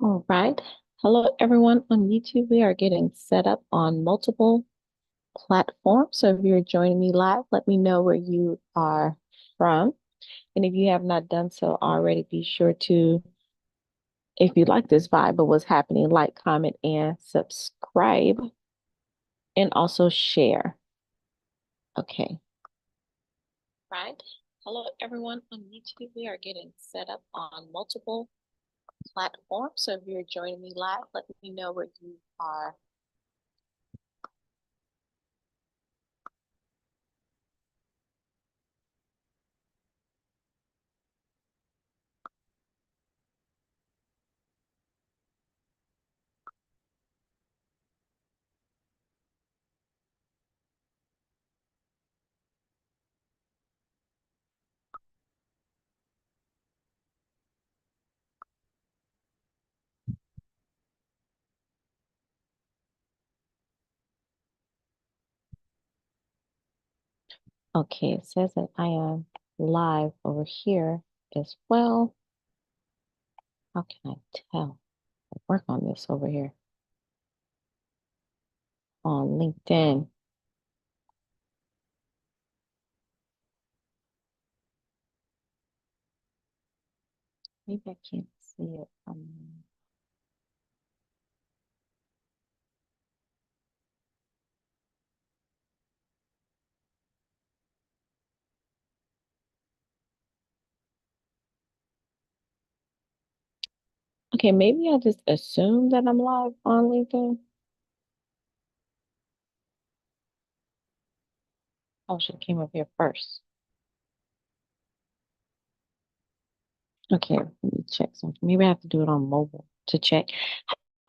All right. Hello, everyone on YouTube. We are getting set up on multiple platforms. So if you're joining me live, let me know where you are from. And if you have not done so already, be sure to, if you like this vibe of what's happening, like, comment, and subscribe, and also share. Okay. Right. Hello, everyone on YouTube. We are getting set up on multiple platforms. So if you're joining me live, let me know where you are. Okay, it says that I am live over here as well. How can I tell? I work on this over here on LinkedIn. Maybe I can't see it. Okay, maybe I just assume that I'm live on LinkedIn. I should have came up here first. Okay, let me check something. Maybe I have to do it on mobile to check.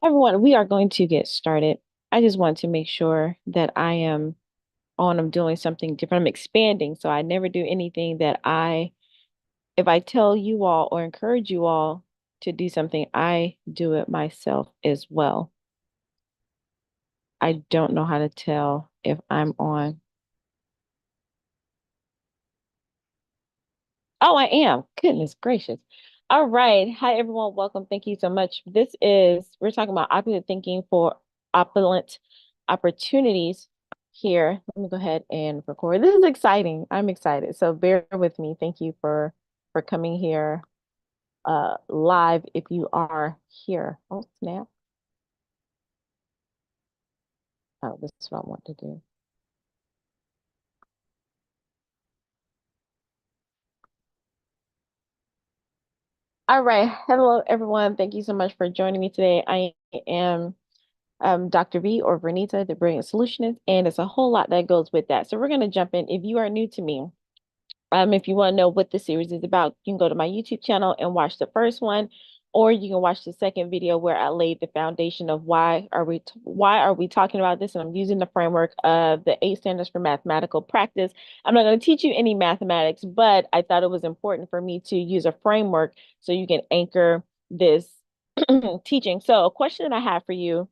Everyone, we are going to get started. I just want to make sure that I am on, I'm doing something different. I'm expanding. So I never do anything that if I tell you all or encourage you all to do something, I do it myself as well. I don't know how to tell if I'm on. Oh, I am. Goodness gracious. All right. Hi, everyone. Welcome. Thank you so much. We're talking about opulent thinking for opulent opportunities here. Let me go ahead and record. This is exciting. I'm excited. So bear with me. Thank you for coming here live if you are here. Oh, snap. Oh, this is what I want to do. All right. Hello, everyone. Thank you so much for joining me today. I am Dr. V or Vernita, the Brilliant Solutionist, and it's a whole lot that goes with that. So we're going to jump in. If you are new to me, if you want to know what the series is about, you can go to my YouTube channel and watch the first one, or you can watch the second video where I laid the foundation of why are we talking about this, and I'm using the framework of the 8 standards for mathematical practice. I'm not going to teach you any mathematics, but I thought it was important for me to use a framework so you can anchor this teaching. So a question that I have for you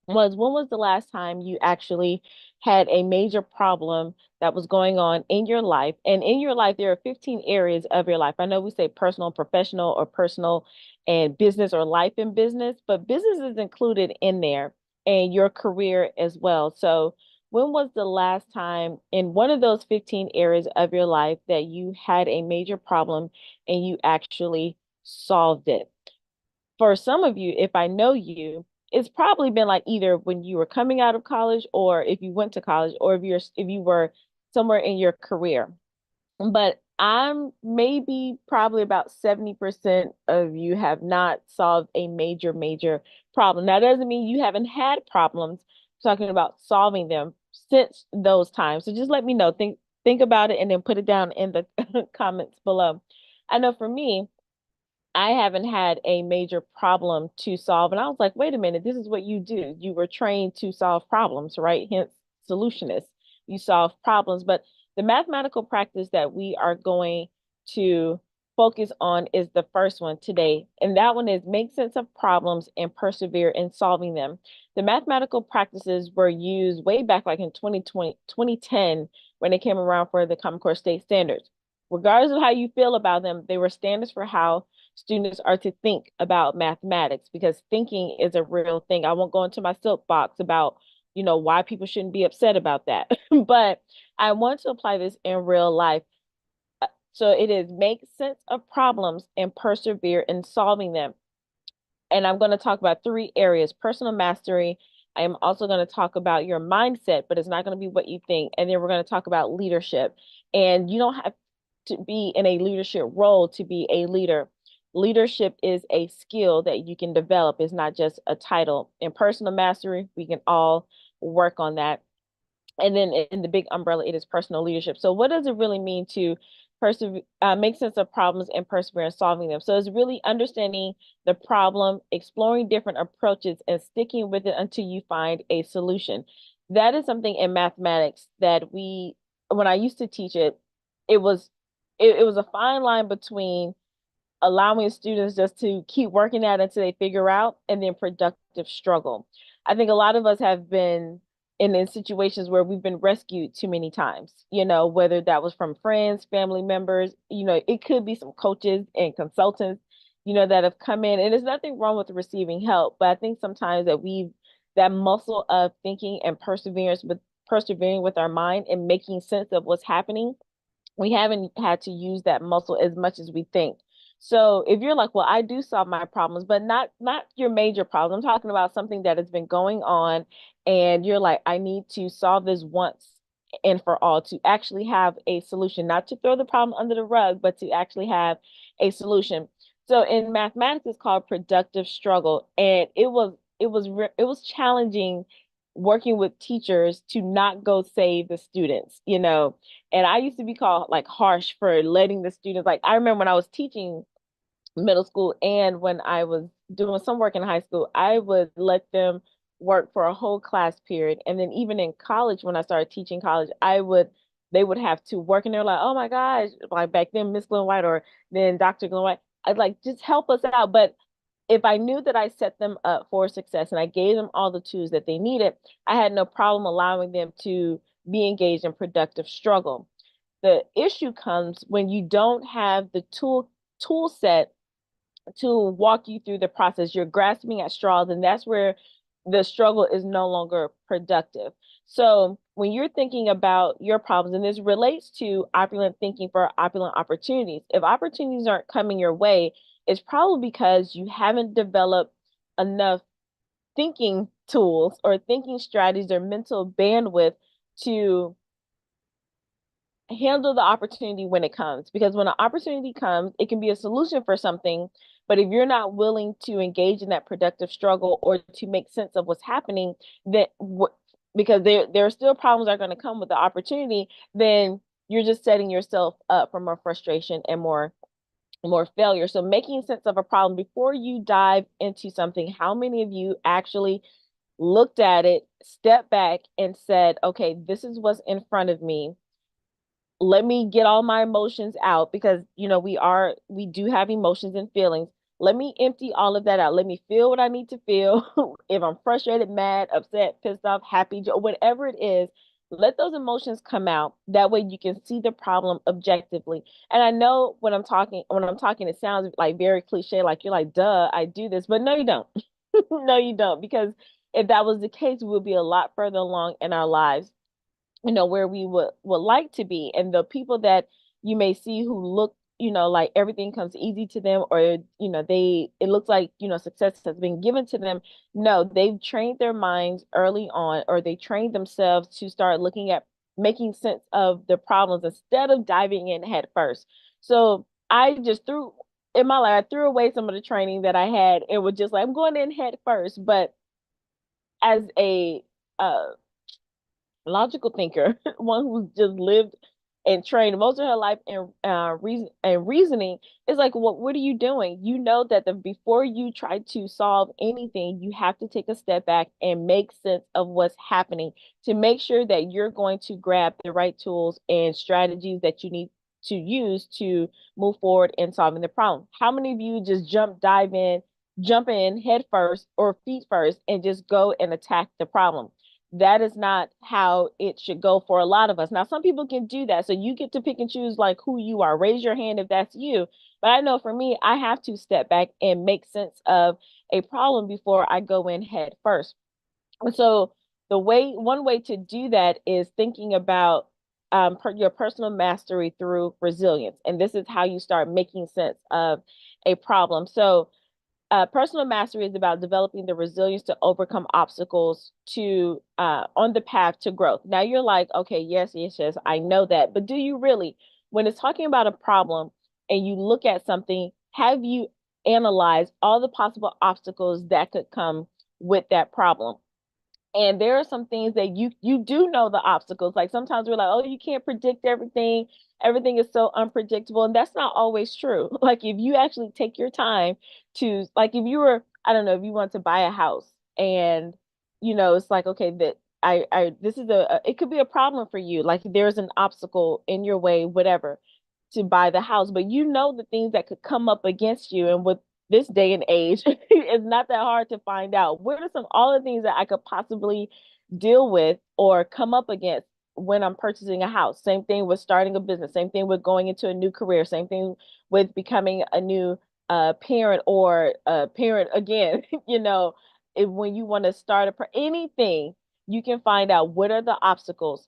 was, when was the last time you actually had a major problem that was going on in your life? And in your life, there are 15 areas of your life. I know we say personal and professional, or personal and business, or life and business, but business is included in there, and your career as well. So when was the last time in one of those 15 areas of your life that you had a major problem and you actually solved it? For some of you, if I know you, it's probably been like either when you were coming out of college, or if you went to college, or if you were somewhere in your career. But I'm maybe probably about 70% of you have not solved a major problem. That doesn't mean you haven't had problems. I'm talking about solving them since those times. So just let me know. Think about it and then put it down in the comments below. I know for me, I haven't had a major problem to solve. And I was like, wait a minute, this is what you do. You were trained to solve problems, right? Hence, solutionist. You solve problems. But the mathematical practice that we are going to focus on is the first one today. And that one is make sense of problems and persevere in solving them. The mathematical practices were used way back like in 2020, 2010, when they came around for the Common Core State Standards. Regardless of how you feel about them, they were standards for how students are to think about mathematics, because thinking is a real thing. I won't go into my soapbox about, why people shouldn't be upset about that. But I want to apply this in real life. So it is make sense of problems and persevere in solving them. And I'm going to talk about three areas: personal mastery. I am also going to talk about your mindset, but it's not going to be what you think. And then we're going to talk about leadership. And you don't have to be in a leadership role to be a leader. Leadership is a skill that you can develop, it's not just a title. In personal mastery, we can all work on that. And then in the big umbrella, it is personal leadership. So what does it really mean to make sense of problems and persevere in solving them? So it's really understanding the problem, exploring different approaches, and sticking with it until you find a solution. That is something in mathematics that when I used to teach it, it was it was a fine line between allowing students just to keep working at it until they figure out, and then productive struggle. I think a lot of us have been in situations where we've been rescued too many times, whether that was from friends, family members, it could be some coaches and consultants, that have come in. And there's nothing wrong with receiving help, but I think sometimes that muscle of thinking and persevering with our mind and making sense of what's happening, we haven't had to use that muscle as much as we think. So if you're like, well, I do solve my problems, but not your major problem. I'm talking about something that has been going on, and you're like, I need to solve this once and for all, to actually have a solution, not to throw the problem under the rug, but to actually have a solution. So in mathematics, it's called productive struggle, and it was challenging working with teachers to not go save the students. And I used to be called like harsh for letting the students, like, I remember when I was teaching middle school and when I was doing some work in high school, I would let them work for a whole class period. And then even in college, when I started teaching college, they would have to work, and they're like, oh my gosh, like back then, Miss Glenn White, or then Dr. Glenn White, I'd like, just help us out. But if I knew that I set them up for success and I gave them all the tools that they needed, I had no problem allowing them to be engaged in productive struggle. The issue comes when you don't have the tool set to walk you through the process. You're grasping at straws, and that's where the struggle is no longer productive. So when you're thinking about your problems, and this relates to opulent thinking for opulent opportunities, if opportunities aren't coming your way, it's probably because you haven't developed enough thinking tools or thinking strategies or mental bandwidth to handle the opportunity when it comes. Because when an opportunity comes, it can be a solution for something. But if you're not willing to engage in that productive struggle or to make sense of what's happening, then because there are still problems that are going to come with the opportunity, then you're just setting yourself up for more frustration and more failure. So making sense of a problem before you dive into something, how many of you actually looked at it, stepped back, and said, okay, this is what's in front of me, let me get all my emotions out, because we do have emotions and feelings. Let me empty all of that out. Let me feel what I need to feel. If I'm frustrated, mad, upset, pissed off, happy, whatever it is, let those emotions come out. That way you can see the problem objectively. And I know when I'm talking, it sounds like very cliche, like you're like, duh, I do this, but no, you don't. No, you don't, because if that was the case, we would be a lot further along in our lives, where we would like to be. And the people that you may see who look, like everything comes easy to them, or it looks like, success has been given to them. No, they've trained their minds early on, or they trained themselves to start looking at making sense of the problems instead of diving in head first. So I just threw in my life, I threw away some of the training that I had and was just like, I'm going in head first. But as a logical thinker, one who's just lived and trained most of her life in reasoning, is like, what are you doing? You know that before you try to solve anything, you have to take a step back and make sense of what's happening to make sure that you're going to grab the right tools and strategies that you need to use to move forward in solving the problem. How many of you just jump in head first or feet first and just go and attack the problem? that is not how it should go for a lot of us. Now, some people can do that. So you get to pick and choose like who you are. Raise your hand if that's you. But I know for me, I have to step back and make sense of a problem before I go in head first. And so one way to do that is thinking about your personal mastery through resilience. And this is how you start making sense of a problem. So personal mastery is about developing the resilience to overcome obstacles to on the path to growth. Now you're like, okay, yes, yes, yes, I know that, but do you really? When it's talking about a problem and you look at something, have you analyzed all the possible obstacles that could come with that problem? And there are some things that you do know the obstacles. Like sometimes we're like, oh, you can't predict everything. Everything is so unpredictable. And that's not always true. Like if you actually take your time to, like if you were, I don't know, if you want to buy a house and it's like, okay, that this is it could be a problem for you. Like there's an obstacle in your way, whatever, to buy the house, but you know the things that could come up against you. And with this day and age, it's not that hard to find out what are all the things that I could possibly deal with or come up against when I'm purchasing a house. Same thing with starting a business, same thing with going into a new career, same thing with becoming a new parent or parent again. When you want to start anything, you can find out what are the obstacles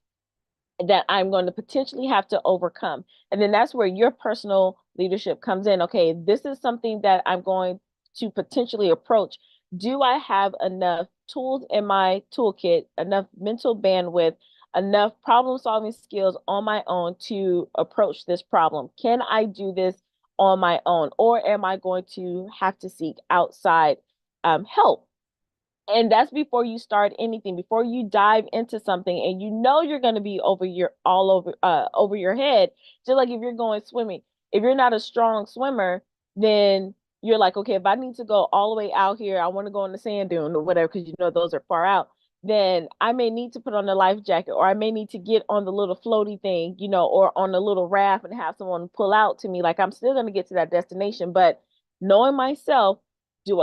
that I'm going to potentially have to overcome. And then that's where your personal leadership comes in. Okay, this is something that I'm going to potentially approach. Do I have enough tools in my toolkit, enough mental bandwidth, enough problem solving skills on my own to approach this problem? Can I do this on my own? Or am I going to have to seek outside help? And that's before you start anything, before you dive into something and you're going to be over your head. Just like if you're going swimming, if you're not a strong swimmer, then you're like, okay, if I need to go all the way out here, I want to go on the sand dune or whatever, because those are far out, then I may need to put on a life jacket, or I may need to get on the little floaty thing, or on the little raft and have someone pull out to me. Like I'm still going to get to that destination, but knowing myself,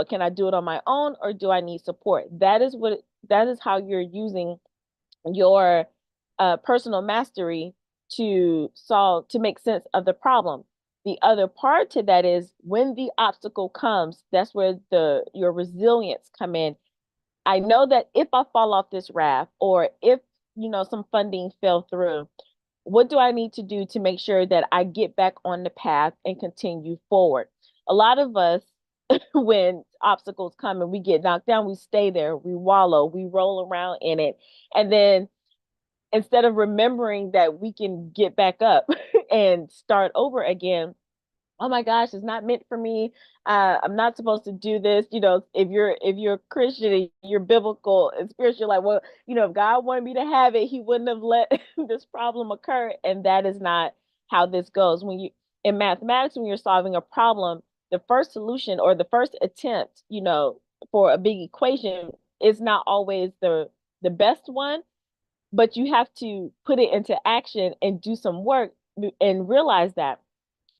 can I do it on my own, or do I need support? That is how you're using your personal mastery to make sense of the problem. The other part to that is when the obstacle comes, that's where your resilience come in. I know that if I fall off this raft, or if some funding fell through, what do I need to do to make sure that I get back on the path and continue forward? A lot of us, when obstacles come and we get knocked down, we stay there, we wallow, we roll around in it. And then instead of remembering that we can get back up and start over again, oh my gosh, it's not meant for me. I'm not supposed to do this. If you're Christian and you're biblical and spiritual, like, well, if God wanted me to have it, he wouldn't have let this problem occur. And that is not how this goes. In mathematics, when you're solving a problem, the first solution or the first attempt, for a big equation is not always the best one, but you have to put it into action and do some work and realize that.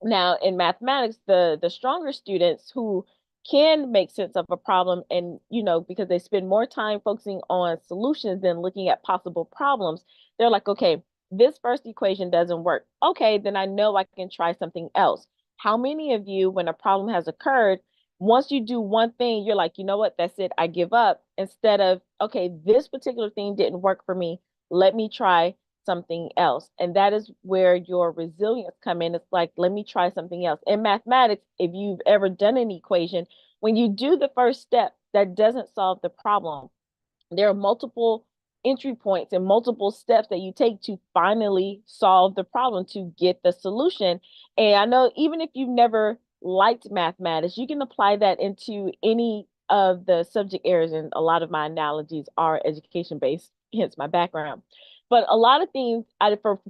Now, in mathematics, the stronger students who can make sense of a problem, and because they spend more time focusing on solutions than looking at possible problems, they're like, okay, this first equation doesn't work. Okay, then I know I can try something else. How many of you, when a problem has occurred, once you do one thing, you're like, you know what, that's it, I give up, instead of, okay, this particular thing didn't work for me, let me try something else. And that is where your resilience come in. It's like, let me try something else. In mathematics, if you've ever done an equation, when you do the first step, that doesn't solve the problem. There are multiple entry points and multiple steps that you take to finally solve the problem, to get the solution. And I know even if you've never liked mathematics, you can apply that into any of the subject areas. And a lot of my analogies are education based, hence my background. But a lot of things,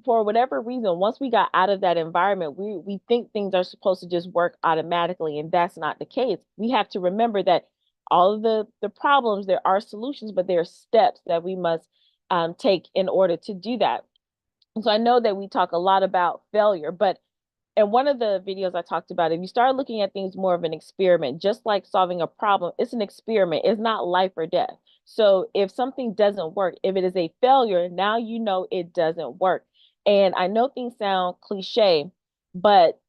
for whatever reason, once we got out of that environment, we think things are supposed to just work automatically, and that's not the case. We have to remember that all of the problems, there are solutions, but there are steps that we must take in order to do that. And so I know that we talk a lot about failure, but And one of the videos I talked about, if you start looking at things more of an experiment, just like solving a problem, it's an experiment. It's not life or death. So if something doesn't work, if it is a failure, now you know it doesn't work. And I know things sound cliche, but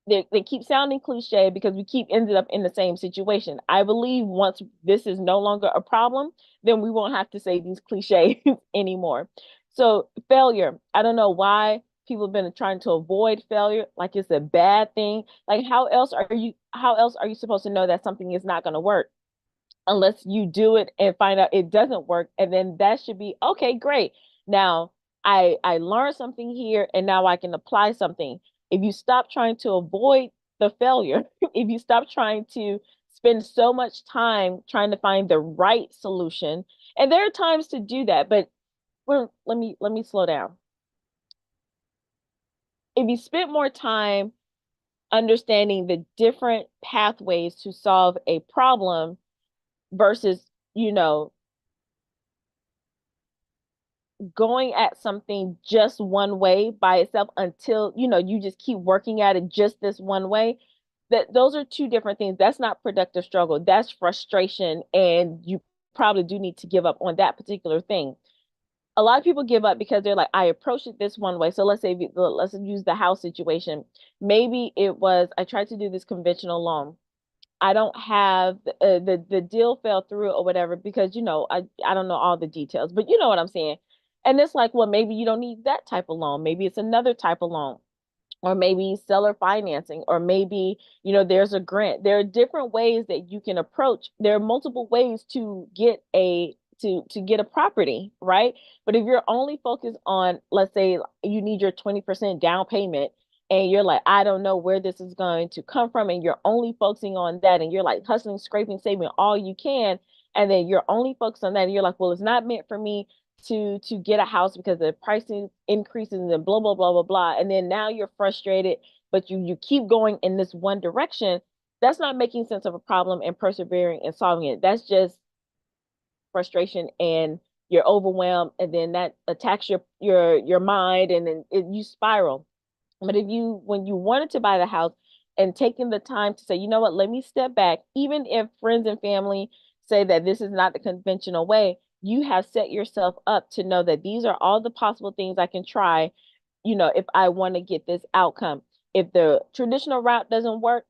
they keep sounding cliche because we keep ended up in the same situation. I believe once this is no longer a problem, then we won't have to say these cliches anymore. So failure, I don't know why people have been trying to avoid failure like it's a bad thing. Like how else are you supposed to know that something is not going to work? Unless you do it and find out it doesn't work, and then that should be okay, great. Now I learned something here and now I can apply something. If you stop trying to avoid the failure, if you stop trying to spend so much time trying to find the right solution, and there are times to do that, but let me slow down. If you spent more time understanding the different pathways to solve a problem versus, you know, going at something just one way by itself until you just keep working at it just this one way, that those are two different things. That's not productive struggle, that's frustration, and you probably do need to give up on that particular thing. A lot of people give up because they're like, I approached it this one way. So let's use the house situation. Maybe it was, I tried to do this conventional loan. I don't have the deal fell through or whatever because I don't know all the details, but you know what I'm saying. And it's like, well, maybe you don't need that type of loan. Maybe it's another type of loan, or maybe seller financing, or maybe there's a grant. There are different ways that you can approach. There are multiple ways to get a property, right? But if you're only focused on, let's say you need your 20% down payment, and you're like, I don't know where this is going to come from, and you're only focusing on that, and you're like hustling, scraping, saving all you can, and then you're only focused on that, and you're like, well, it's not meant for me to get a house because the pricing increases and blah blah blah blah blah, and then now you're frustrated, but you keep going in this one direction. That's not making sense of a problem and persevering and solving it. That's just frustration, and you're overwhelmed, and then that attacks your mind, and then you spiral. But if you, when you wanted to buy the house and taking the time to say, you know what, let me step back, even if friends and family say that this is not the conventional way, you have set yourself up to know that these are all the possible things I can try, if I want to get this outcome. If the traditional route doesn't work,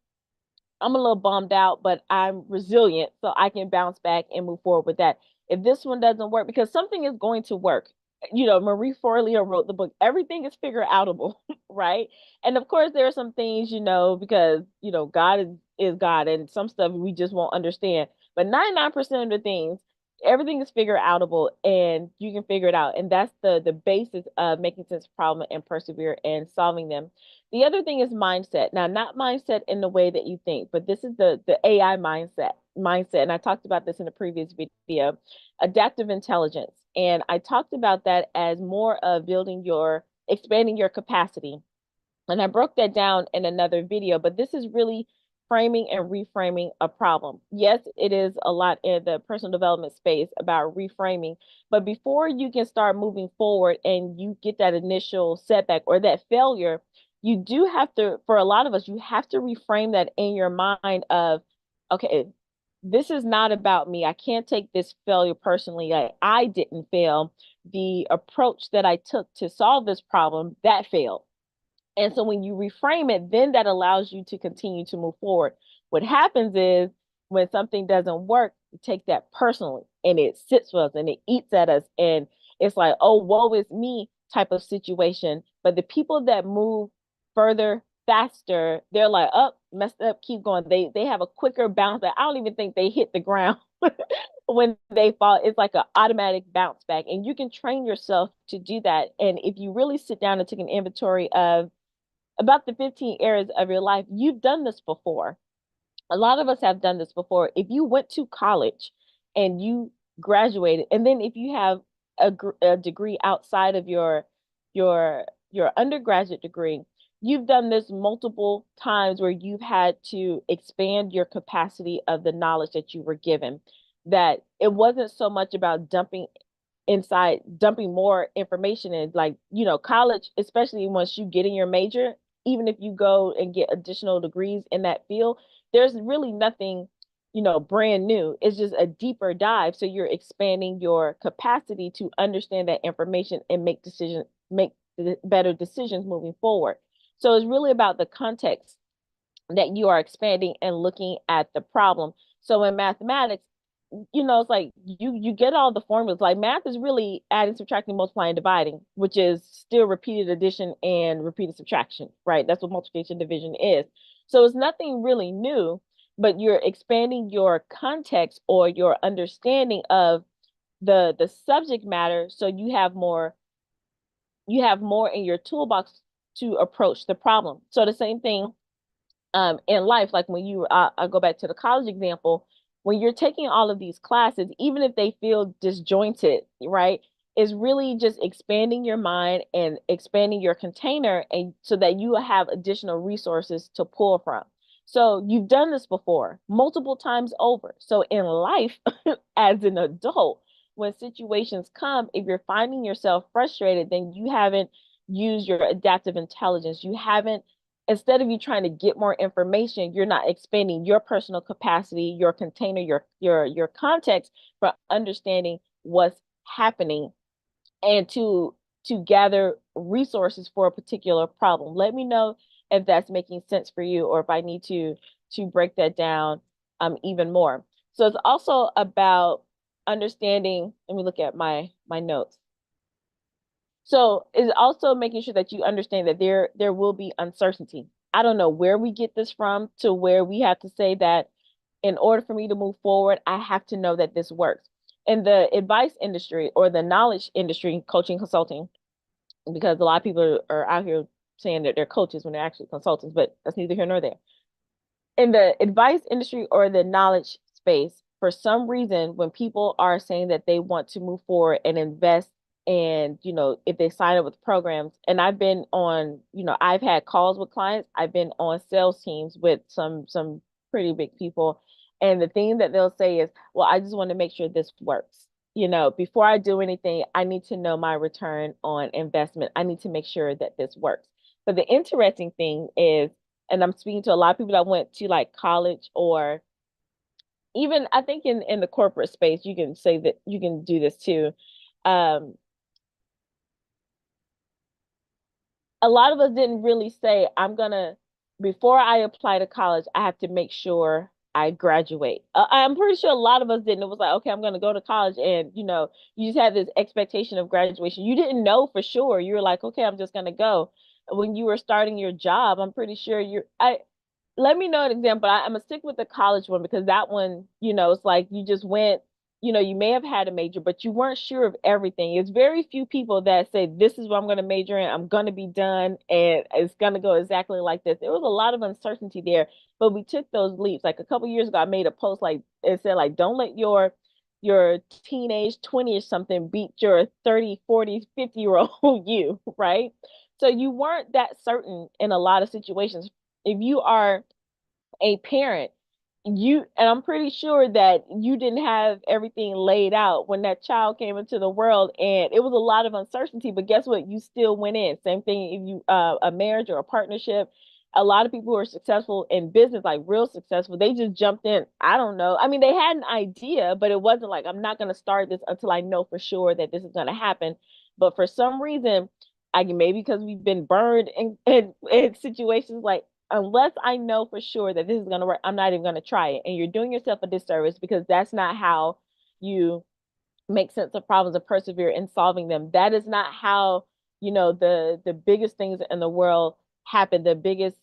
I'm a little bummed out, but I'm resilient, so I can bounce back and move forward with that. If this one doesn't work, because something is going to work. Marie Forleo wrote the book, Everything is Figure Outable, right? And of course, there are some things, because, God is God, and some stuff we just won't understand. But 99% of the things, everything is figure outable, and you can figure it out. And that's the basis of making sense of problem and persevere and solving them. The other thing is mindset. Now, not mindset in the way that you think, but this is the AI mindset. And I talked about this in a previous video, adaptive intelligence. And I talked about that as more of expanding your capacity. And I broke that down in another video, but this is really framing and reframing a problem. Yes, it is a lot in the personal development space about reframing, but before you can start moving forward and you get that initial setback or that failure, you do have to, for a lot of us, you have to reframe that in your mind of, okay, this is not about me. I can't take this failure personally. I didn't fail. The approach that I took to solve this problem, that failed. And so when you reframe it, then that allows you to continue to move forward. What happens is when something doesn't work, you take that personally, and it sits with us and it eats at us. And it's like, oh, woe is me type of situation. But the people that move further, faster, they're like, oh, messed up, keep going. They have a quicker bounce back. I don't even think they hit the ground when they fall. It's like an automatic bounce back. And you can train yourself to do that. And if you really sit down and take an inventory of about the 15 areas of your life, you've done this before. A lot of us have done this before. If you went to college and you graduated, and then if you have a degree outside of your undergraduate degree, you've done this multiple times where you've had to expand your capacity of the knowledge that you were given. That it wasn't so much about dumping more information in, like, college, especially once you get in your major, even if you go and get additional degrees in that field, there's really nothing, brand new. It's just a deeper dive. So you're expanding your capacity to understand that information and make better decisions moving forward. So it's really about the context that you are expanding and looking at the problem. So in mathematics, it's like you get all the formulas. Like math is really adding, subtracting, multiplying, dividing, which is still repeated addition and repeated subtraction, right? That's what multiplication division is. So it's nothing really new, but you're expanding your context or your understanding of the subject matter, so you have more in your toolbox to approach the problem. So the same thing in life, like when I go back to the college example, when you're taking all of these classes, even if they feel disjointed, right, is really just expanding your mind and expanding your container, and so that you have additional resources to pull from. So you've done this before multiple times over. So in life, as an adult, when situations come, if you're finding yourself frustrated, then you haven't used your adaptive intelligence. You haven't, instead of you trying to get more information, you're not expanding your personal capacity, your container, your context for understanding what's happening, and to gather resources for a particular problem. Let me know if that's making sense for you, or if I need to break that down even more. So it's also about understanding. Let me look at my notes. So it's also making sure that you understand that there will be uncertainty. I don't know where we get this from, to where we have to say that in order for me to move forward, I have to know that this works. In the advice industry or the knowledge industry, coaching, consulting, because a lot of people are out here saying that they're coaches when they're actually consultants, but that's neither here nor there. In the advice industry or the knowledge space, for some reason, when people are saying that they want to move forward and invest, and if they sign up with programs, and I've been on, I've had calls with clients, I've been on sales teams with some pretty big people, and the thing that they'll say is, well, I just want to make sure this works. Before I do anything, I need to know my return on investment. I need to make sure that this works. But the interesting thing is, and I'm speaking to a lot of people that went to like college, or even I think in the corporate space, you can say that you can do this too. Um, a lot of us didn't really say, before I apply to college, I have to make sure I graduate. I'm pretty sure a lot of us didn't. It was like, okay, I'm gonna go to college, and you just had this expectation of graduation. You didn't know for sure. You were like, okay, I'm just gonna go. When you were starting your job, I'm pretty sure let me know an example. I'm gonna stick with the college one, because that one, it's like you just went, you may have had a major, but you weren't sure of everything. It's very few people that say, this is what I'm gonna major in, I'm gonna be done, and it's gonna go exactly like this. There was a lot of uncertainty there, but we took those leaps. Like a couple years ago, I made a post, like it said, like, don't let your teenage 20 or something beat your 30, 40, 50-year old you, right? So you weren't that certain in a lot of situations. If you are a parent, and I'm pretty sure that you didn't have everything laid out when that child came into the world, and it was a lot of uncertainty, but guess what? You still went in. Same thing if you a marriage or a partnership. A lot of people who are successful in business, like real successful, they just jumped in. I don't know. I mean, they had an idea, but it wasn't like, I'm not going to start this until I know for sure that this is going to happen. But for some reason, maybe because we've been burned in situations, like, unless I know for sure that this is going to work, I'm not even going to try it. And you're doing yourself a disservice, because that's not how you make sense of problems and persevere in solving them. That is not how, the biggest things in the world happen, the biggest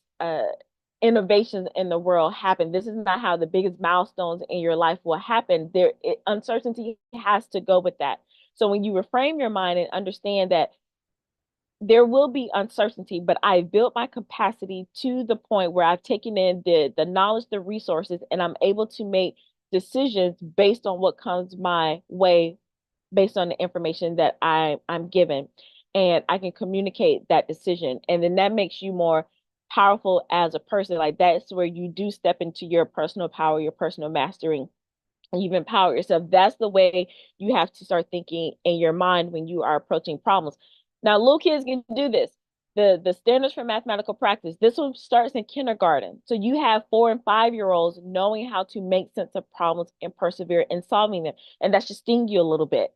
innovations in the world happen. This is not how the biggest milestones in your life will happen. Uncertainty has to go with that. So when you reframe your mind and understand that there will be uncertainty, but I've built my capacity to the point where I've taken in the knowledge, the resources, and I'm able to make decisions based on what comes my way, based on the information that I'm given. And I can communicate that decision. And then that makes you more powerful as a person. Like, that's where you do step into your personal power, your personal mastery, and you've empowered yourself. That's the way you have to start thinking in your mind when you are approaching problems. Now, little kids can do this. the standards for mathematical practice. This one starts in kindergarten. So you have 4 and 5 year olds knowing how to make sense of problems and persevere in solving them. And that should sting you a little bit.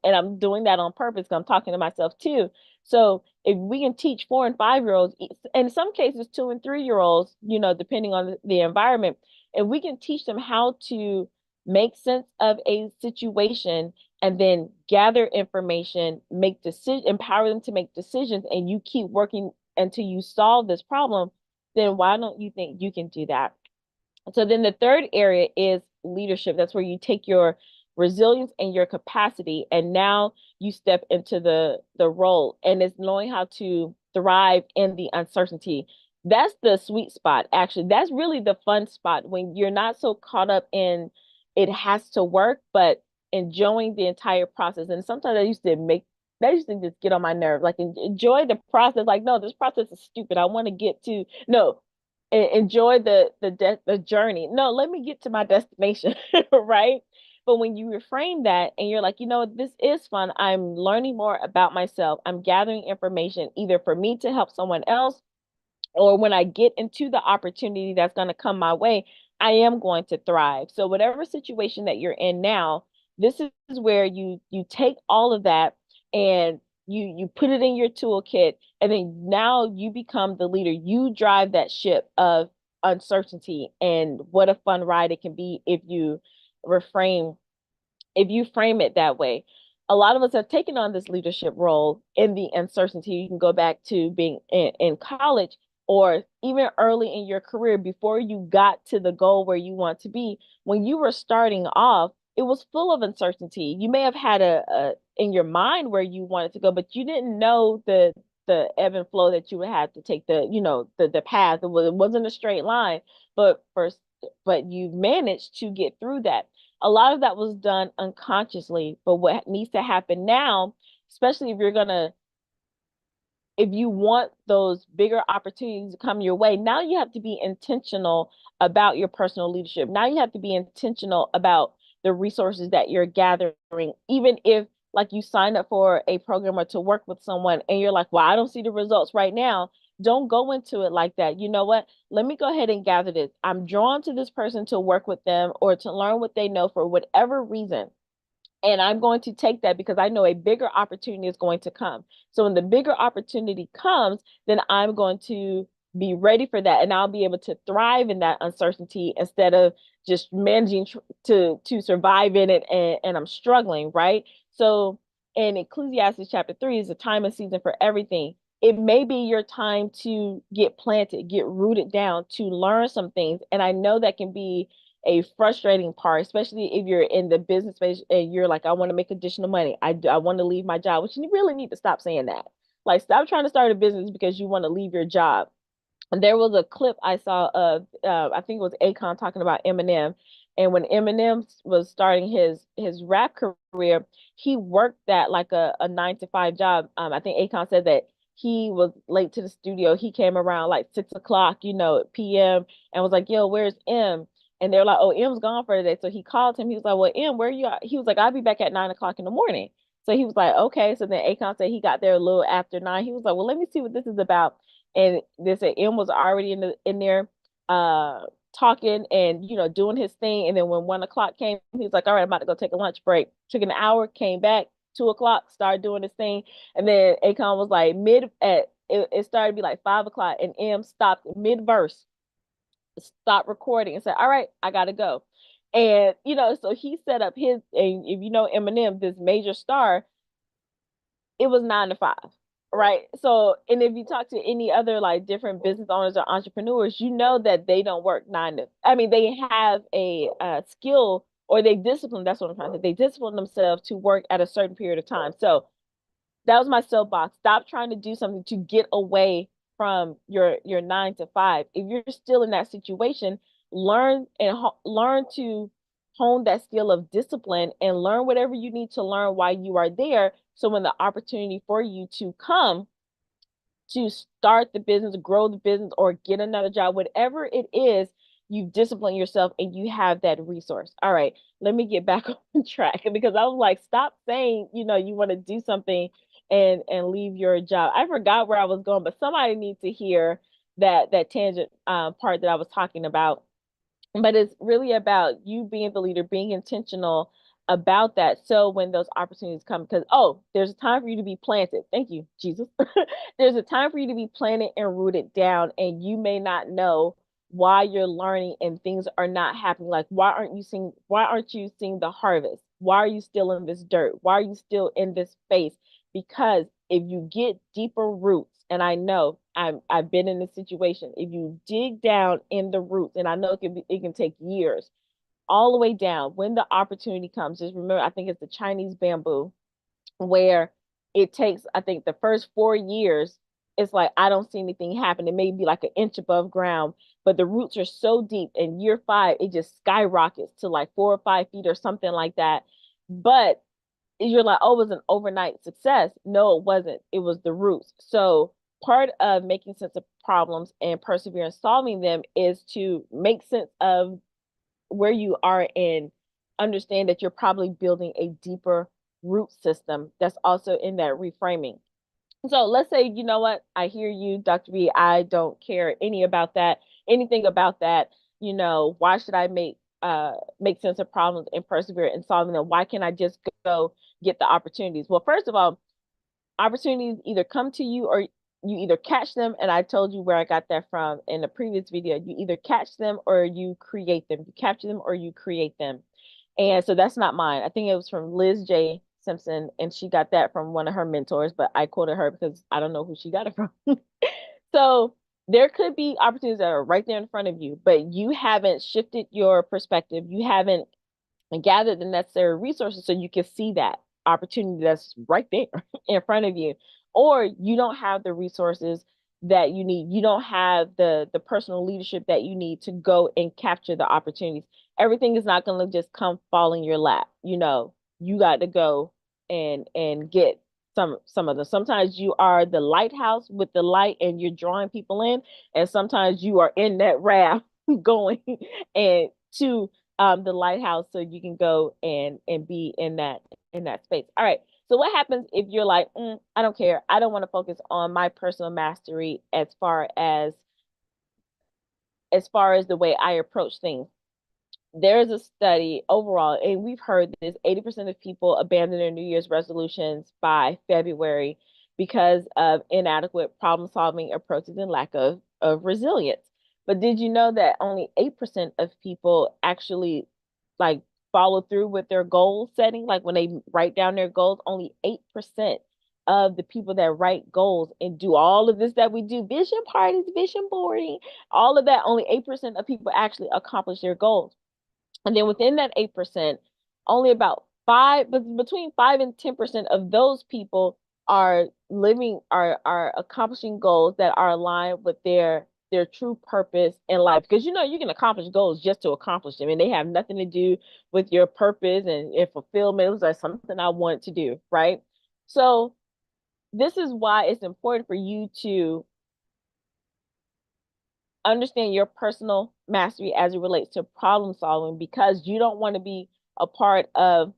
And I'm doing that on purpose because I'm talking to myself too. So if we can teach 4 and 5 year olds, in some cases 2 and 3 year olds, depending on the environment, if we can teach them how to make sense of a situation and then gather information, make decisions, empower them to make decisions, and you keep working until you solve this problem, then why don't you think you can do that? So then the third area is leadership. That's where you take your resilience and your capacity, and now you step into the role, and it's knowing how to thrive in the uncertainty. That's the sweet spot, actually. That's really the fun spot when you're not so caught up in it has to work, but enjoying the entire process. And sometimes that used to just get on my nerve. Like enjoy the process. Like, no, this process is stupid. I want to get to no, enjoy the journey. No, let me get to my destination, right? But when you reframe that and you're like, this is fun. I'm learning more about myself. I'm gathering information either for me to help someone else, or when I get into the opportunity that's going to come my way, I am going to thrive. So whatever situation that you're in now, this is where you take all of that and you put it in your toolkit, and then now you become the leader. You drive that ship of uncertainty, and what a fun ride it can be reframe if you frame it that way. A lot of us have taken on this leadership role in the uncertainty. You can go back to being in college or even early in your career before you got to the goal where you want to be. When you were starting off, it was full of uncertainty. You may have had a in your mind where you wanted to go, but you didn't know the ebb and flow that you would have to take, the path. It wasn't a straight line, but first, but you managed to get through that. A lot of that was done unconsciously, but what needs to happen now, especially if you want those bigger opportunities to come your way, now you have to be intentional about your personal leadership. Now you have to be intentional about the resources that you're gathering, even if like you sign up for a program or to work with someone and you're like, well, I don't see the results right now. Don't go into it like that. You know what? Let me go ahead and gather this. I'm drawn to this person to work with them or to learn what they know for whatever reason. And I'm going to take that because I know a bigger opportunity is going to come. So when the bigger opportunity comes, then I'm going to be ready for that, and I'll be able to thrive in that uncertainty instead of just managing to survive in it, and I'm struggling, right? So in Ecclesiastes chapter 3 is a time and season for everything. It may be your time to get planted, get rooted down, to learn some things. And I know that can be a frustrating part, especially if you're in the business space and you're like, I want to make additional money. I want to leave my job, which you really need to stop saying that. Like, stop trying to start a business because you want to leave your job. And there was a clip I saw of, I think it was Akon talking about Eminem. And when Eminem was starting his rap career, he worked that like a 9 to 5 job. I think Akon said that he was late to the studio. He came around like 6 o'clock, PM, and was like, "Yo, where's M?" And they're like, "Oh, M's gone for today." So he called him. He was like, "Well, M, where you at?" He was like, "I'll be back at 9 o'clock in the morning." So he was like, "Okay." So then Akon said he got there a little after 9. He was like, "Well, let me see what this is about." And they said M was already in there talking and doing his thing. And then when 1 o'clock came, he was like, "All right, I'm about to go take a lunch break." Took an hour, came back, 2 o'clock, started doing his thing. And then Akon was like it started to be like 5 o'clock, and M stopped mid verse, stopped recording and said, "All right, I gotta go." And so he set up his, and if you know Eminem, this major star, it was 9 to 5, right? So, and if you talk to any other like different business owners or entrepreneurs, you know that they don't work I mean, they have a skill, or they discipline. That's what I'm trying to say. They discipline themselves to work at a certain period of time. So that was my soapbox. Stop trying to do something to get away from your 9 to 5. If you're still in that situation, learn to hone that skill of discipline and learn whatever you need to learn while you are there. So when the opportunity for you to come to start the business, grow the business, or get another job, whatever it is, you discipline yourself and you have that resource. All right, let me get back on track because I was like, stop saying, you want to do something and leave your job. I forgot where I was going, but somebody needs to hear that tangent part that I was talking about. But it's really about you being the leader, being intentional about that. So when those opportunities come, because, oh, there's a time for you to be planted. Thank you, Jesus. There's a time for you to be planted and rooted down, and you may not know why you're learning and things are not happening. Like, why aren't you seeing the harvest? Why are you still in this dirt? Why are you still in this space? Because if you get deeper roots, and I know I've been in this situation, if you dig down in the roots, and I know it can take years, all the way down, when the opportunity comes, just remember, I think it's the Chinese bamboo, where it takes, I think, the first 4 years, it's like I don't see anything happen. It may be like an inch above ground, but the roots are so deep. In year 5, it just skyrockets to like 4 or 5 feet or something like that. But you're like, oh, it was an overnight success. No, it wasn't. It was the roots. So part of making sense of problems and persevere in solving them is to make sense of where you are and understand that you're probably building a deeper root system that's also in that reframing. So let's say, you know what, I hear you, Dr. B. I don't care anything about that. Why should I make sense of problems and persevere in solving them? Why can't I just go get the opportunities? Well, first of all, opportunities either come to you or you either catch them, and I told you where I got that from in the previous video. You either catch them or you create them. You capture them or you create them. And so that's not mine. I think it was from Liz J. Simpson, and she got that from one of her mentors, but I quoted her because I don't know who she got it from. So there could be opportunities that are right there in front of you, but you haven't shifted your perspective. You haven't and gather the necessary resources so you can see that opportunity that's right there in front of you. Or you don't have the resources that you need. You don't have the personal leadership that you need to go and capture the opportunities. Everything is not going to just come fall in your lap. You got to go and get some of them. Sometimes you are the lighthouse with the light and you're drawing people in, and sometimes you are in that raft going and to the lighthouse so you can go and be in that space. All right. So what happens if you're like, I don't care. I don't want to focus on my personal mastery as far as the way I approach things. There's a study overall, and we've heard this: 80% of people abandon their New Year's resolutions by February because of inadequate problem solving approaches and lack of resilience. But did you know that only 8% of people actually like follow through with their goal setting? Like when they write down their goals, only 8% of the people that write goals and do all of this that we do, vision parties, vision boarding, all of that, only 8% of people actually accomplish their goals. And then within that 8%, only about between 5 and 10% of those people are accomplishing goals that are aligned with their true purpose in life. Because you can accomplish goals just to accomplish them, and they have nothing to do with your purpose and fulfillment. It was like something I want to do, right? So this is why it's important for you to understand your personal mastery as it relates to problem solving, because you don't want to be a part of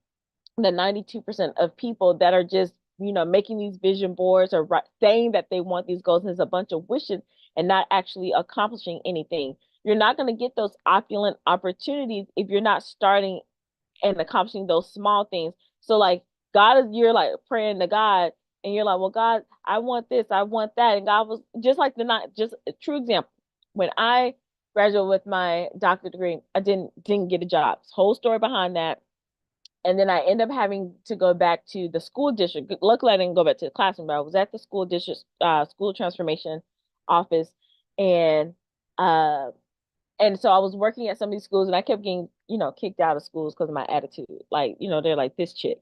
the 92% of people that are just making these vision boards or saying that they want these goals, and there's a bunch of wishes and not actually accomplishing anything. You're not going to get those opulent opportunities if you're not starting and accomplishing those small things. So like you're like praying to God, and you're like, well, God, I want this, I want that. And God was just like just a true example. When I graduated with my doctorate degree, I didn't get a job. Whole story behind that. And then I ended up having to go back to the school district. Luckily, I didn't go back to the classroom, but I was at the school district, school transformation office, and uh, and so I was working at some of these schools, and I kept getting, kicked out of schools because of my attitude. Like, they're like, this chick,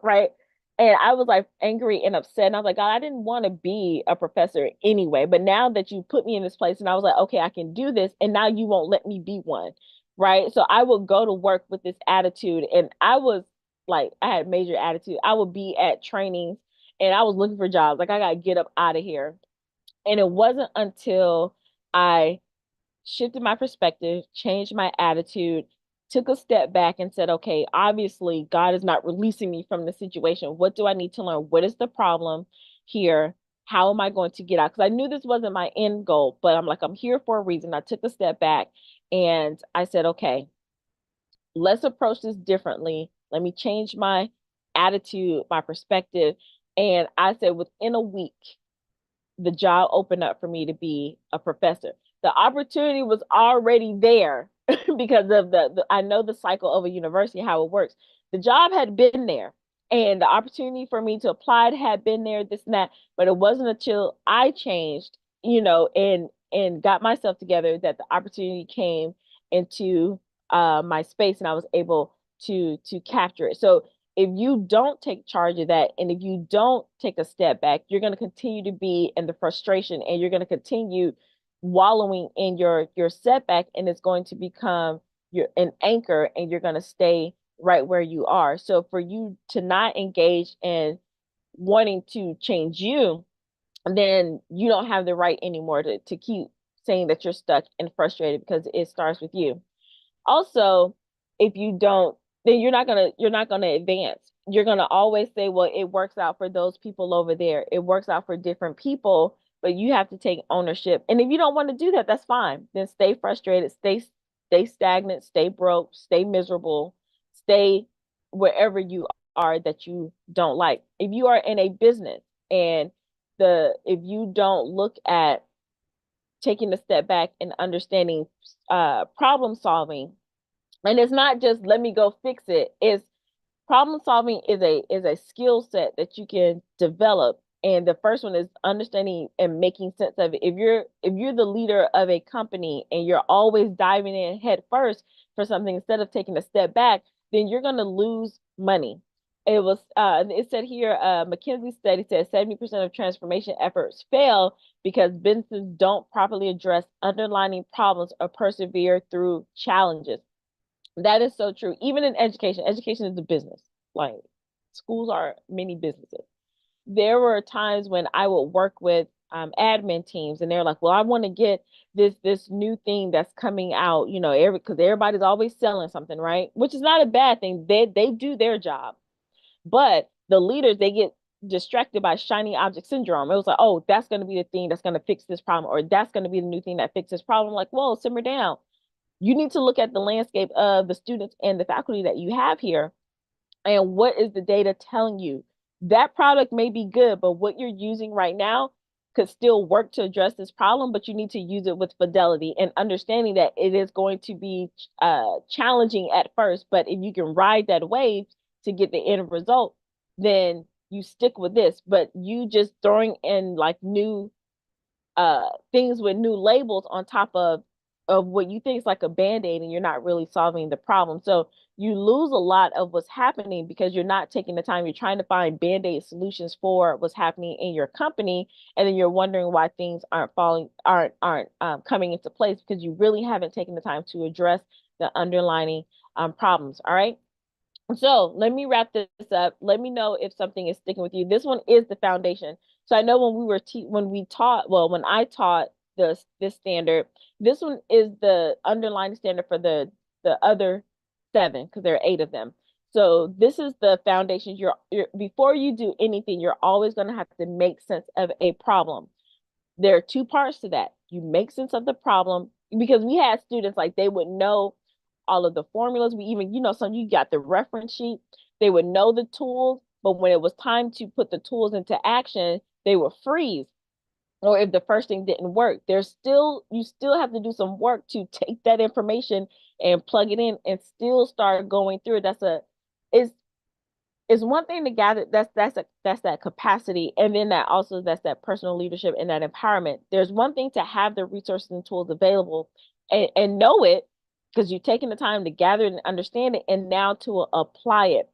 right? And I was like angry and upset. And I was like, God, I didn't want to be a professor anyway. But now that you put me in this place, and I was like, okay, I can do this. And now you won't let me be one. Right. So I would go to work with this attitude. And I was like, I had major attitude. I would be at trainings and I was looking for jobs. Like, I got to get up out of here. And it wasn't until I shifted my perspective, changed my attitude, took a step back and said, okay, obviously God is not releasing me from the situation. What do I need to learn? What is the problem here? How am I going to get out? Because I knew this wasn't my end goal, but I'm like, I'm here for a reason. I took a step back and I said, okay, let's approach this differently. Let me change my attitude, my perspective. And I said, within a week, the job opened up for me to be a professor. The opportunity was already there because of I know the cycle of a university, how it works. The job had been there and the opportunity for me to apply it had been there, this and that, but it wasn't until I changed, and got myself together that the opportunity came into my space and I was able to capture it. So if you don't take charge of that and if you don't take a step back, you're going to continue to be in the frustration and you're going to continue wallowing in your setback, and it's going to become your an anchor and you're going to stay right where you are. So for you to not engage in wanting to change you, then you don't have the right anymore to keep saying that you're stuck and frustrated because it starts with you. Also, if you don't, then you're not gonna advance. You're gonna always say, well, it works out for those people over there. It works out for different people, but you have to take ownership. And if you don't want to do that, that's fine. Then stay frustrated, stay stagnant, stay broke, stay miserable, stay wherever you are that you don't like. If you are in a business and the if you don't look at taking a step back and understanding problem solving, and it's not just let me go fix it. It's problem solving is a skill set that you can develop. And the first one is understanding and making sense of it. If you're the leader of a company and you're always diving in head first for something instead of taking a step back, then you're going to lose money. It said here, McKinsey study said 70% of transformation efforts fail because businesses don't properly address underlying problems or persevere through challenges. That is so true. Even in education, education is a business. Like schools are many businesses. There were times when I would work with admin teams, and they're like, "Well, I want to get this new thing that's coming out, because everybody's always selling something, right? Which is not a bad thing. They do their job, but the leaders they get distracted by shiny object syndrome. It was like, oh, that's going to be the thing that's going to fix this problem, or that's going to be the new thing that fixes this problem. Like, whoa, simmer down. You need to look at the landscape of the students and the faculty that you have here and what is the data telling you. That product may be good, but what you're using right now could still work to address this problem, but you need to use it with fidelity and understanding that it is going to be challenging at first, but if you can ride that wave to get the end result, then you stick with this. But you just throwing in like new things with new labels on top of what you think is like a band-aid, and you're not really solving the problem. So you lose a lot of what's happening because you're not taking the time. You're trying to find band-aid solutions for what's happening in your company, and then you're wondering why things aren't coming into place because you really haven't taken the time to address the underlying problems. All right. So let me wrap this up. Let me know if something is sticking with you. This one is the foundation. So I know when when I taught this standard, this one is the underlying standard for the other seven because there are eight of them. So this is the foundation. You're before you do anything, you're always going to have to make sense of a problem. There are two parts to that. You make sense of the problem because we had students like they would know all of the formulas. We even, some you got the reference sheet. They would know the tools, but when it was time to put the tools into action, they would freeze. Or if the first thing didn't work, you still have to do some work to take that information and plug it in and still start going through it. It's it's one thing to gather that's that capacity, and then that's that personal leadership and that empowerment. There's one thing to have the resources and tools available and know it because you've taken the time to gather it and understand it, and now to apply it.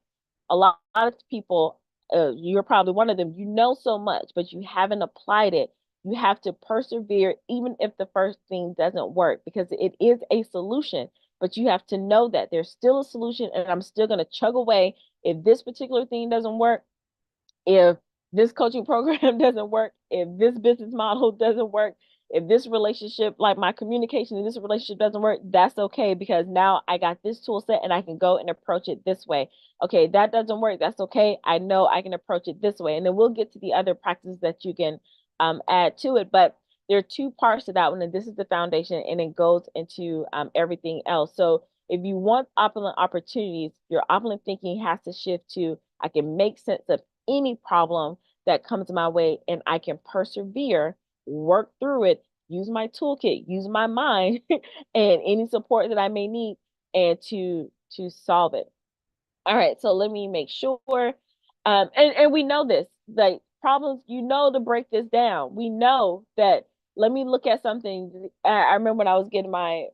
A lot of people, you're probably one of them, you know so much but you haven't applied it. You have to persevere even if the first thing doesn't work because it is a solution, but you have to know that there's still a solution and I'm still going to chug away. If this particular thing doesn't work, if this coaching program doesn't work, if this business model doesn't work, If this relationship, like my communication in this relationship doesn't work, that's okay because now I got this tool set and I can go and approach it this way. Okay, that doesn't work. That's okay. I know I can approach it this way. And then we'll get to the other practices that you can add to it. But there are two parts to that one, and this is the foundation, and it goes into everything else. So if you want opulent opportunities, your opulent thinking has to shift to I can make sense of any problem that comes my way and I can persevere, work through it, use my toolkit, use my mind and any support that I may need and to solve it. All right, so let me make sure. And we know this, like problems, to break this down. We know that. Let me look at something. I remember when I was getting my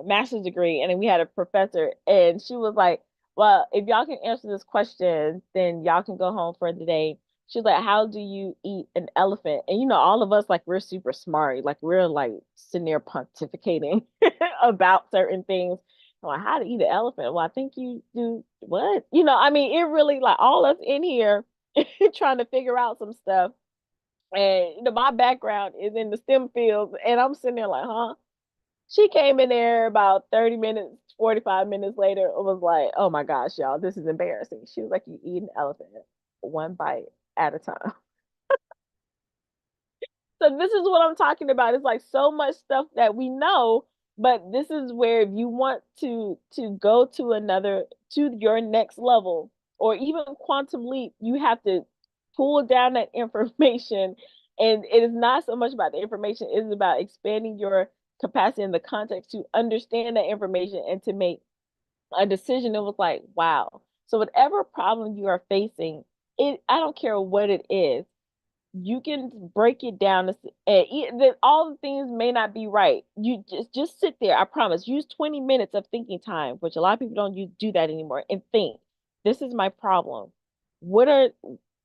master's degree, and then we had a professor, and she was like, "Well, if y'all can answer this question, then y'all can go home for the day." She was like, "How do you eat an elephant?" And all of us like we're super smart, like we're like sitting there pontificating about certain things like how to eat an elephant. Well, I think you do what? I mean, it really like all us in here trying to figure out some stuff. And my background is in the STEM fields, and I'm sitting there like, huh? She came in there about 30 minutes, 45 minutes later, it was like, oh my gosh, y'all, this is embarrassing. She was like, you eat an elephant one bite at a time. So this is what I'm talking about. It's like so much stuff that we know, but this is where if you want to go to your next level or even quantum leap, you have to pull down that information. And it is not so much about the information, it is about expanding your capacity in the context to understand that information and to make a decision that was like, wow. So whatever problem you are facing, I don't care what it is, you can break it down and that all the things may not be right. You just sit there. I promise. Use 20 minutes of thinking time, which a lot of people don't do that anymore, and think, this is my problem. What are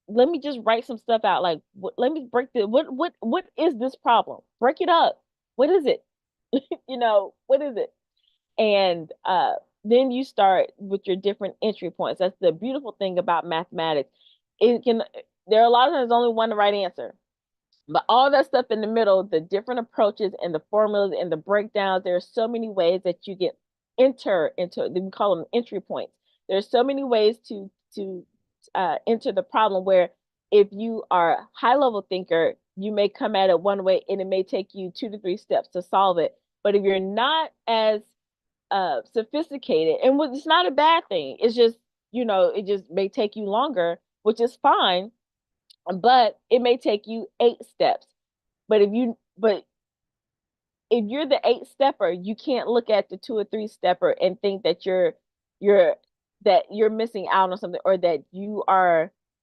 Let me just write some stuff out. Like let me break the what is this problem? Break it up. What is it? What is it? And then you start with your different entry points. That's the beautiful thing about mathematics. It can There are a lot of times only one right answer. But all that stuff in the middle, the different approaches and the formulas and the breakdowns, there are so many ways that you get into we call them entry points. There's so many ways to enter the problem where if you are a high level thinker, you may come at it one way and it may take you 2 to 3 steps to solve it. But if you're not as sophisticated, and it's not a bad thing, it's just it just may take you longer, which is fine, but it may take you 8 steps. But if you're the 8 stepper, you can't look at the 2 or 3 stepper and think that you're you're missing out on something or that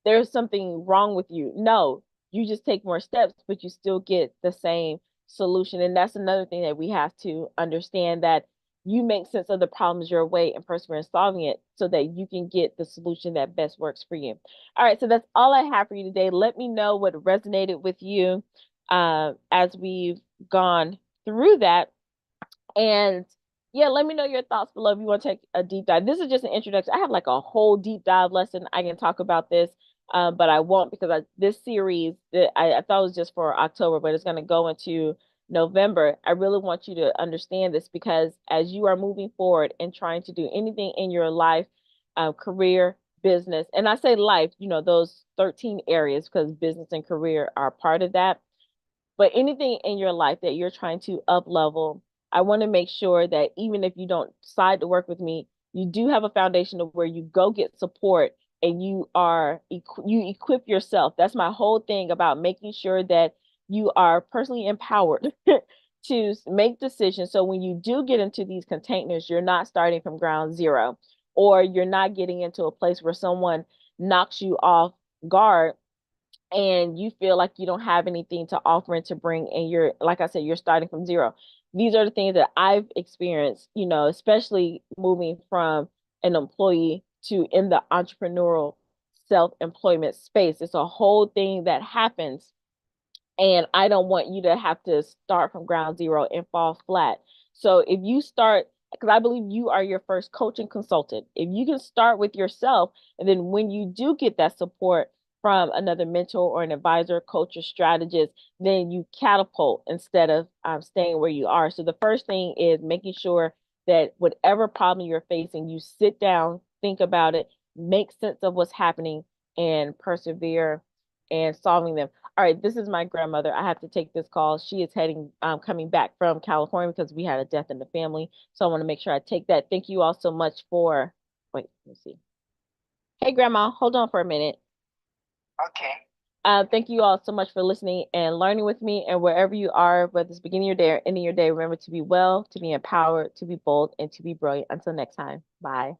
there's something wrong with you. No, you just take more steps, but you still get the same solution. And that's another thing that we have to understand, that you make sense of the problems your way and persevere in solving it so that you can get the solution that best works for you. All right, so that's all I have for you today. Let me know what resonated with you as we've gone through that. And yeah, let me know your thoughts below if you want to take a deep dive. This is just an introduction. I have like a whole deep dive lesson. I can talk about this, but I won't because this series that I thought was just for October, but it's going to go into November. I really want you to understand this because as you are moving forward and trying to do anything in your life, career, business, and I say life, those 13 areas because business and career are part of that, but anything in your life that you're trying to up level, I want to make sure that even if you don't decide to work with me, you do have a foundation of where you go get support and you equip yourself. That's my whole thing about making sure that you are personally empowered to make decisions. So when you do get into these containers, you're not starting from ground zero, or you're not getting into a place where someone knocks you off guard and you feel like you don't have anything to offer and to bring, and you're, like I said, you're starting from zero. These are the things that I've experienced, especially moving from an employee to in the entrepreneurial self-employment space. It's a whole thing that happens, and I don't want you to have to start from ground zero and fall flat. So if you start, because I believe you are your first coach and consultant, if you can start with yourself, and then when you do get that support, from another mentor or an advisor, coach, or strategist, then you catapult instead of staying where you are. So the first thing is making sure that whatever problem you're facing, you sit down, think about it, make sense of what's happening, and persevere and solving them. All right, this is my grandmother. I have to take this call. She is coming back from California because we had a death in the family. So I want to make sure I take that. Thank you all so much for, wait, let me see. Hey, Grandma, hold on for a minute. Okay. Thank you all so much for listening and learning with me. And wherever you are, whether it's beginning of your day or ending your day, remember to be well, to be empowered, to be bold, and to be brilliant. Until next time, bye.